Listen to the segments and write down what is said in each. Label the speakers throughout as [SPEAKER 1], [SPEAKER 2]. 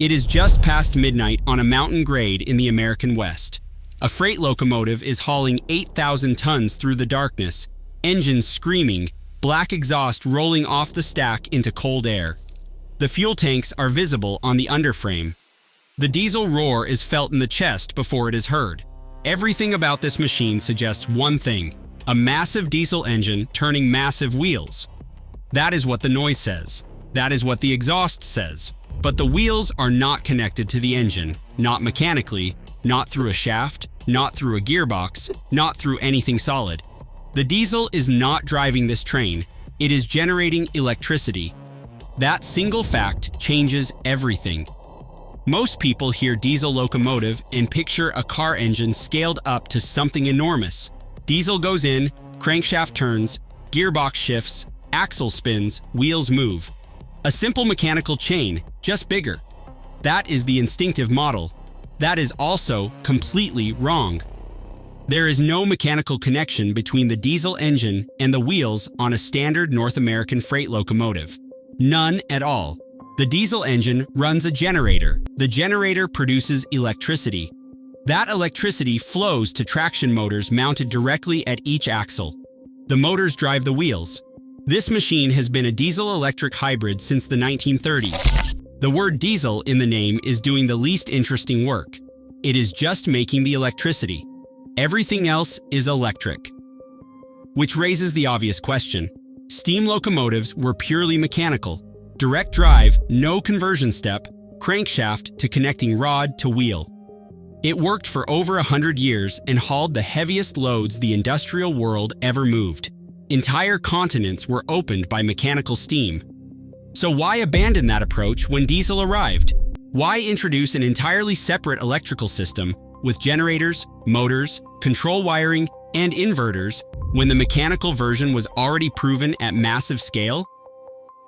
[SPEAKER 1] It is just past midnight on a mountain grade in the American West. A freight locomotive is hauling 8,000 tons through the darkness, engines screaming, black exhaust rolling off the stack into cold air. The fuel tanks are visible on the underframe. The diesel roar is felt in the chest before it is heard. Everything about this machine suggests one thing: a massive diesel engine turning massive wheels. That is what the noise says. That is what the exhaust says. But the wheels are not connected to the engine, not mechanically, not through a shaft, not through a gearbox, not through anything solid. The diesel is not driving this train. It is generating electricity. That single fact changes everything. Most people hear diesel locomotive and picture a car engine scaled up to something enormous. Diesel goes in, crankshaft turns, gearbox shifts, axle spins, wheels move. A simple mechanical chain, just bigger. That is the instinctive model. That is also completely wrong. There is no mechanical connection between the diesel engine and the wheels on a standard North American freight locomotive. None at all. The diesel engine runs a generator. The generator produces electricity. That electricity flows to traction motors mounted directly at each axle. The motors drive the wheels. This machine has been a diesel-electric hybrid since the 1930s. The word diesel in the name is doing the least interesting work. It is just making the electricity. Everything else is electric. Which raises the obvious question. Steam locomotives were purely mechanical. Direct drive, no conversion step, crankshaft to connecting rod to wheel. It worked for over 100 years and hauled the heaviest loads the industrial world ever moved. Entire continents were opened by mechanical steam. So why abandon that approach when diesel arrived? Why introduce an entirely separate electrical system with generators, motors, control wiring, and inverters when the mechanical version was already proven at massive scale?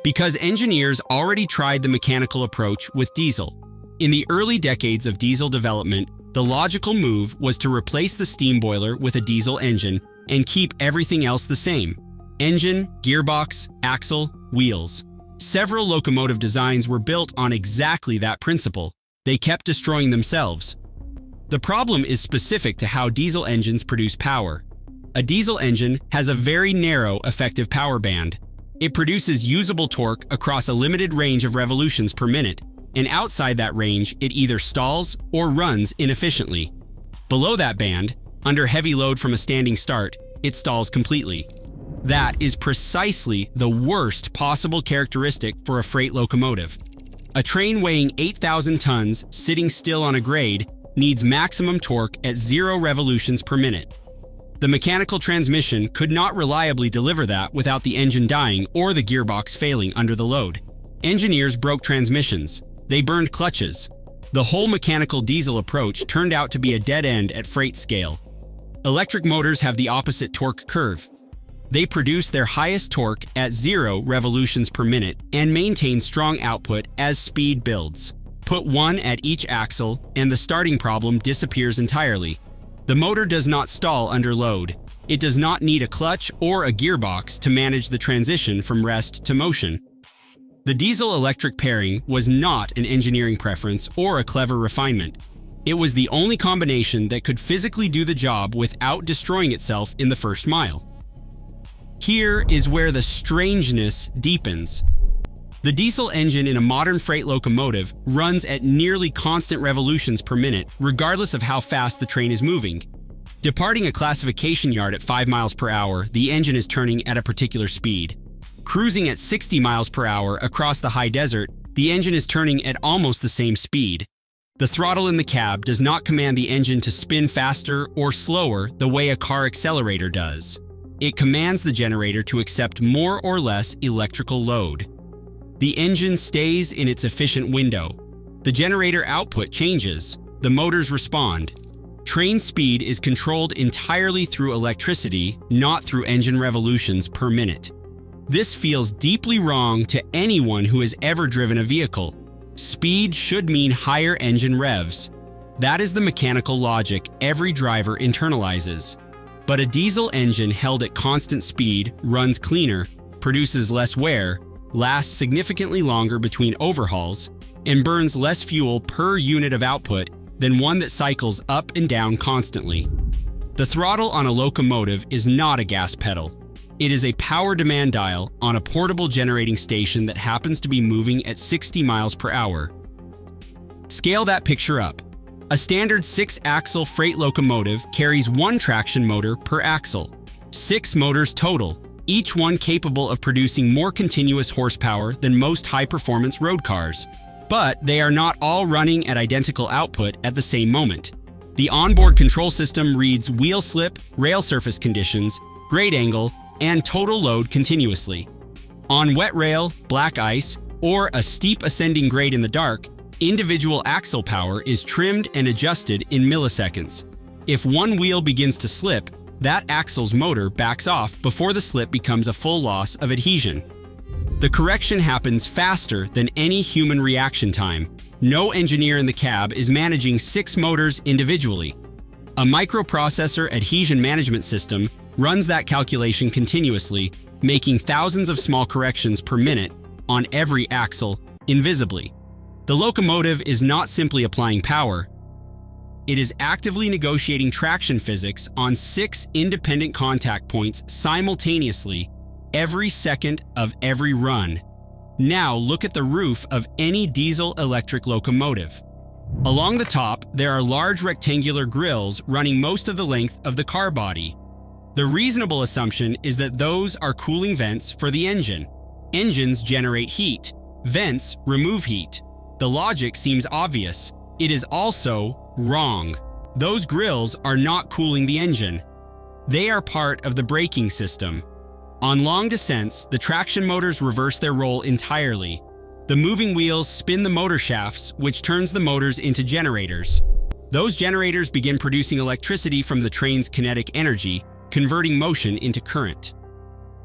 [SPEAKER 1] Because engineers already tried the mechanical approach with diesel. In the early decades of diesel development, the logical move was to replace the steam boiler with a diesel engine and keep everything else the same: engine, gearbox, axle, wheels. Several locomotive designs were built on exactly that principle. They kept destroying themselves. The problem is specific to how diesel engines produce power. A diesel engine has a very narrow effective power band. It produces usable torque across a limited range of revolutions per minute, and outside that range, it either stalls or runs inefficiently. Below that band, under heavy load from a standing start, it stalls completely. That is precisely the worst possible characteristic for a freight locomotive. A train weighing 8,000 tons sitting still on a grade needs maximum torque at 0 revolutions per minute. The mechanical transmission could not reliably deliver that without the engine dying or the gearbox failing under the load. Engineers broke transmissions. They burned clutches. The whole mechanical diesel approach turned out to be a dead end at freight scale. Electric motors have the opposite torque curve. They produce their highest torque at 0 revolutions per minute and maintain strong output as speed builds. Put one at each axle and the starting problem disappears entirely. The motor does not stall under load. It does not need a clutch or a gearbox to manage the transition from rest to motion. The diesel-electric pairing was not an engineering preference or a clever refinement. It was the only combination that could physically do the job without destroying itself in the first mile. Here is where the strangeness deepens. The diesel engine in a modern freight locomotive runs at nearly constant revolutions per minute, regardless of how fast the train is moving. Departing a classification yard at 5 miles per hour, the engine is turning at a particular speed. Cruising at 60 miles per hour across the high desert, the engine is turning at almost the same speed. The throttle in the cab does not command the engine to spin faster or slower the way a car accelerator does. It commands the generator to accept more or less electrical load. The engine stays in its efficient window. The generator output changes. The motors respond. Train speed is controlled entirely through electricity, not through engine revolutions per minute. This feels deeply wrong to anyone who has ever driven a vehicle. Speed should mean higher engine revs. That is the mechanical logic every driver internalizes. But a diesel engine held at constant speed runs cleaner, produces less wear, lasts significantly longer between overhauls, and burns less fuel per unit of output than one that cycles up and down constantly. The throttle on a locomotive is not a gas pedal. It is a power demand dial on a portable generating station that happens to be moving at 60 miles per hour. Scale that picture up. A standard 6-axle freight locomotive carries one traction motor per axle. 6 motors total, each one capable of producing more continuous horsepower than most high-performance road cars. But they are not all running at identical output at the same moment. The onboard control system reads wheel slip, rail surface conditions, grade angle, and total load continuously. On wet rail, black ice, or a steep ascending grade in the dark, individual axle power is trimmed and adjusted in milliseconds. If one wheel begins to slip, that axle's motor backs off before the slip becomes a full loss of adhesion. The correction happens faster than any human reaction time. No engineer in the cab is managing 6 motors individually. A microprocessor adhesion management system runs that calculation continuously, making thousands of small corrections per minute on every axle invisibly. The locomotive is not simply applying power. It is actively negotiating traction physics on 6 independent contact points simultaneously every second of every run. Now look at the roof of any diesel-electric locomotive. Along the top, there are large rectangular grills running most of the length of the car body. The reasonable assumption is that those are cooling vents for the engine. Engines generate heat. Vents remove heat. The logic seems obvious. It is also wrong. Those grills are not cooling the engine. They are part of the braking system. On long descents, the traction motors reverse their role entirely. The moving wheels spin the motor shafts, which turns the motors into generators. Those generators begin producing electricity from the train's kinetic energy, converting motion into current.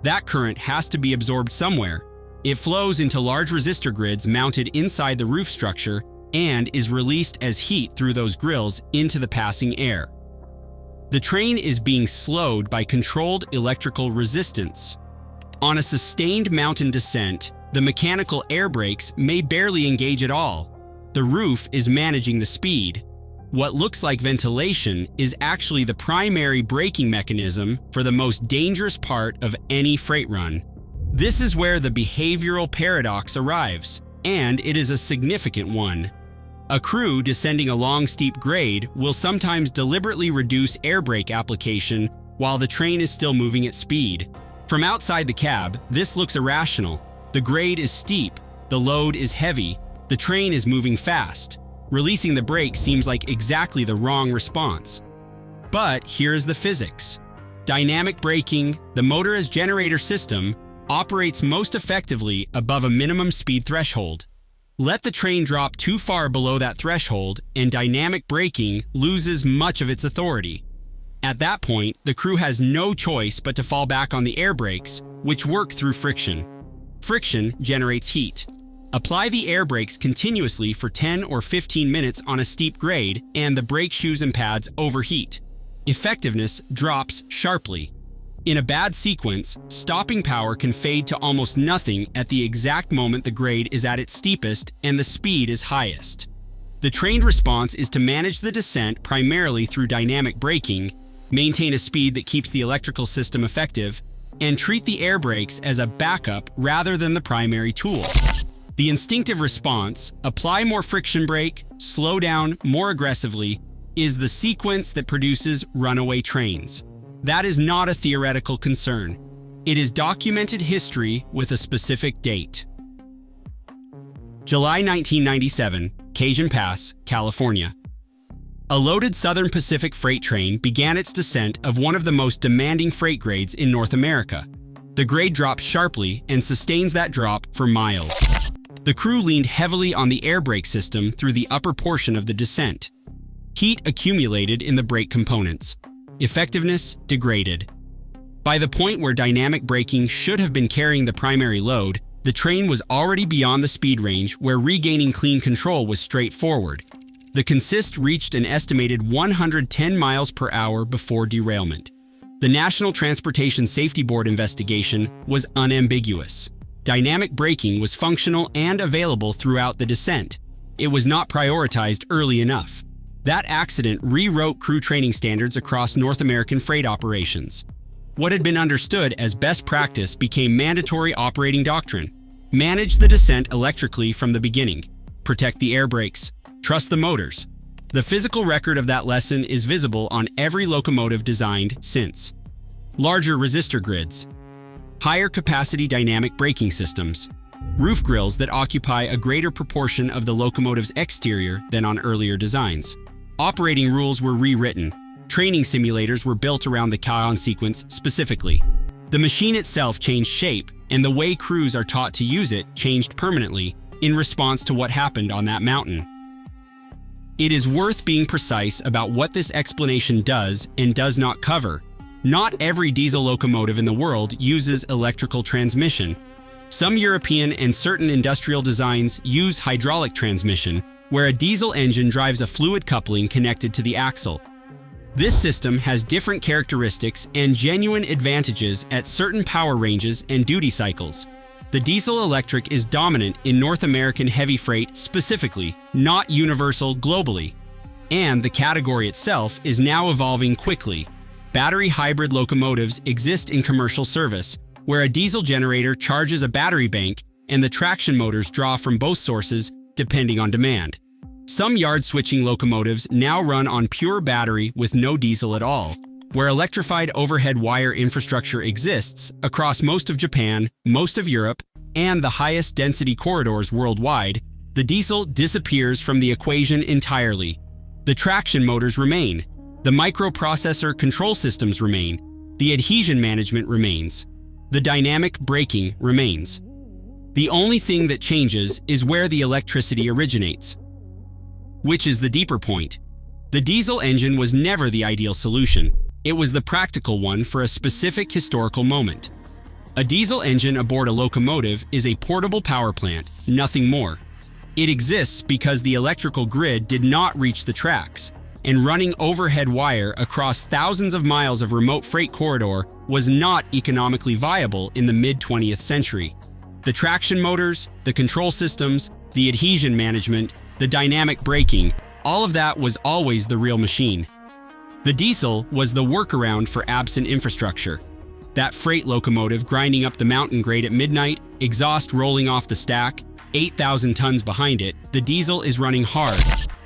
[SPEAKER 1] That current has to be absorbed somewhere. It flows into large resistor grids mounted inside the roof structure and is released as heat through those grills into the passing air. The train is being slowed by controlled electrical resistance. On a sustained mountain descent, the mechanical air brakes may barely engage at all. The roof is managing the speed. What looks like ventilation is actually the primary braking mechanism for the most dangerous part of any freight run. This is where the behavioral paradox arrives, and it is a significant one. A crew descending a long, steep grade will sometimes deliberately reduce air brake application while the train is still moving at speed. From outside the cab, this looks irrational. The grade is steep, the load is heavy, the train is moving fast. Releasing the brake seems like exactly the wrong response. But here is the physics. Dynamic braking, the motor as generator system, operates most effectively above a minimum speed threshold. Let the train drop too far below that threshold, and dynamic braking loses much of its authority. At that point, the crew has no choice but to fall back on the air brakes, which work through friction. Friction generates heat. Apply the air brakes continuously for 10 or 15 minutes on a steep grade, and the brake shoes and pads overheat. Effectiveness drops sharply. In a bad sequence, stopping power can fade to almost nothing at the exact moment the grade is at its steepest and the speed is highest. The trained response is to manage the descent primarily through dynamic braking, maintain a speed that keeps the electrical system effective, and treat the air brakes as a backup rather than the primary tool. The instinctive response, apply more friction brake, slow down more aggressively, is the sequence that produces runaway trains. That is not a theoretical concern. It is documented history with a specific date. July 1997, Cajun Pass, California. A loaded Southern Pacific freight train began its descent of one of the most demanding freight grades in North America. The grade drops sharply and sustains that drop for miles. The crew leaned heavily on the air brake system through the upper portion of the descent. Heat accumulated in the brake components. Effectiveness degraded. By the point where dynamic braking should have been carrying the primary load, the train was already beyond the speed range where regaining clean control was straightforward. The consist reached an estimated 110 miles per hour before derailment. The National Transportation Safety Board investigation was unambiguous. Dynamic braking was functional and available throughout the descent. It was not prioritized early enough. That accident rewrote crew training standards across North American freight operations. What had been understood as best practice became mandatory operating doctrine. Manage the descent electrically from the beginning. Protect the air brakes. Trust the motors. The physical record of that lesson is visible on every locomotive designed since. Larger resistor grids. Higher capacity dynamic braking systems. Roof grills that occupy a greater proportion of the locomotive's exterior than on earlier designs. Operating rules were rewritten. Training simulators were built around the Kion sequence specifically. The machine itself changed shape, and the way crews are taught to use it changed permanently in response to what happened on that mountain. It is worth being precise about what this explanation does and does not cover. Not every diesel locomotive in the world uses electrical transmission. Some European and certain industrial designs use hydraulic transmission, where a diesel engine drives a fluid coupling connected to the axle. This system has different characteristics and genuine advantages at certain power ranges and duty cycles. The diesel-electric is dominant in North American heavy freight specifically, not universal globally. And the category itself is now evolving quickly. Battery hybrid locomotives exist in commercial service, where a diesel generator charges a battery bank and the traction motors draw from both sources depending on demand. Some yard-switching locomotives now run on pure battery with no diesel at all. Where electrified overhead wire infrastructure exists across most of Japan, most of Europe, and the highest density corridors worldwide, the diesel disappears from the equation entirely. The traction motors remain. The microprocessor control systems remain. The adhesion management remains. The dynamic braking remains. The only thing that changes is where the electricity originates. Which is the deeper point. The diesel engine was never the ideal solution. It was the practical one for a specific historical moment. A diesel engine aboard a locomotive is a portable power plant, nothing more. It exists because the electrical grid did not reach the tracks, and running overhead wire across thousands of miles of remote freight corridor was not economically viable in the mid-20th century. The traction motors, the control systems, the adhesion management, the dynamic braking, all of that was always the real machine. The diesel was the workaround for absent infrastructure. That freight locomotive grinding up the mountain grade at midnight, exhaust rolling off the stack, 8,000 tons behind it, the diesel is running hard,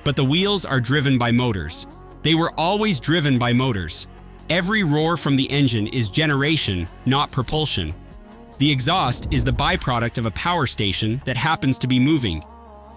[SPEAKER 1] but the wheels are driven by motors. They were always driven by motors. Every roar from the engine is generation, not propulsion. The exhaust is the byproduct of a power station that happens to be moving.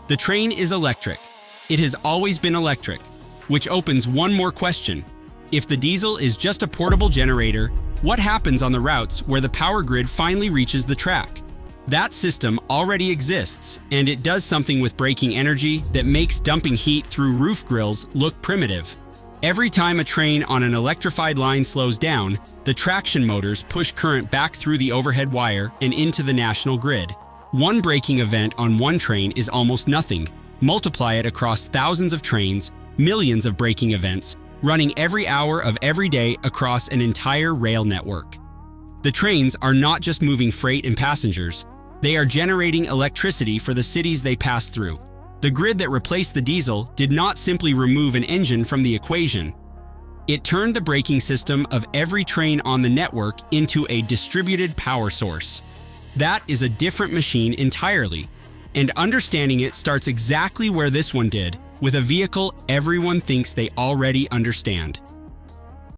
[SPEAKER 1] The train is electric. It has always been electric, which opens one more question. If the diesel is just a portable generator, what happens on the routes where the power grid finally reaches the track? That system already exists, and it does something with braking energy that makes dumping heat through roof grills look primitive. Every time a train on an electrified line slows down, the traction motors push current back through the overhead wire and into the national grid. One braking event on one train is almost nothing. Multiply it across thousands of trains, millions of braking events, running every hour of every day across an entire rail network. The trains are not just moving freight and passengers, they are generating electricity for the cities they pass through. The grid that replaced the diesel did not simply remove an engine from the equation. It turned the braking system of every train on the network into a distributed power source. That is a different machine entirely, and understanding it starts exactly where this one did, with a vehicle everyone thinks they already understand.